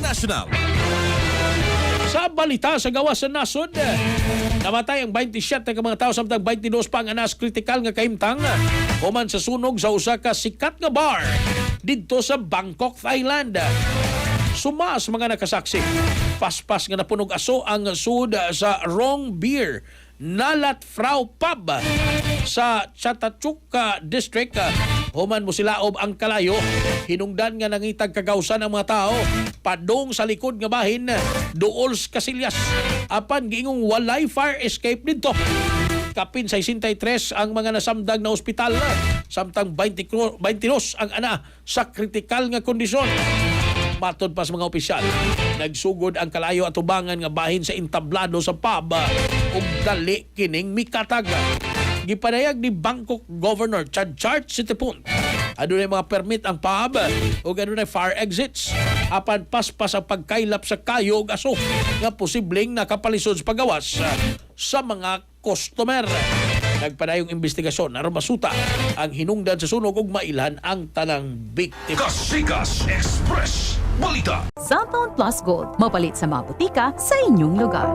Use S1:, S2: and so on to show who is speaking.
S1: International.
S2: Sa balita sa gawas sa nasod, namatay ang 27 ka mga tao samtang 22 pa ang anas kritikal nga kahimtang human sa sunog sa usa ka sikat nga bar didto sa Bangkok, Thailand. Sumas mga nakasaksi, paspas nga napunog aso ang sud sa Rong Beer Nalat Frau Pub sa Chatachuca District. Human mo silaob ang kalayo, hinungdan nga nangitag kagawsan ang mga tao, padong sa likod nga bahin, duol Casillas. Apan giingong walay fire escape dito. Kapin 63 ang mga nasamdag na ospital, samtang 22 ang ana sa kritikal nga kondisyon. Matod pa sa mga opisyal, nagsugod ang kalayo at tubangan nga bahin sa entablado sa pub ug dali kining mikatag. Gipanayag ni Bangkok Governor Chadchart Sitipun, adunay mga permit ang pub ug adunay fire exits. Apan paspas ang pagkailap sa kayo ug aso nga posibleng nakapalisod sa pagawas sa mga customer. Nagpadayong investigasyon aron masuta ang hinungdan sa sunog ug mailhan ang tanang biktima.
S1: Kasikas Express Balita.
S3: Cellphone Plus Gold. Mapalit sa mga butika sa inyong lugar.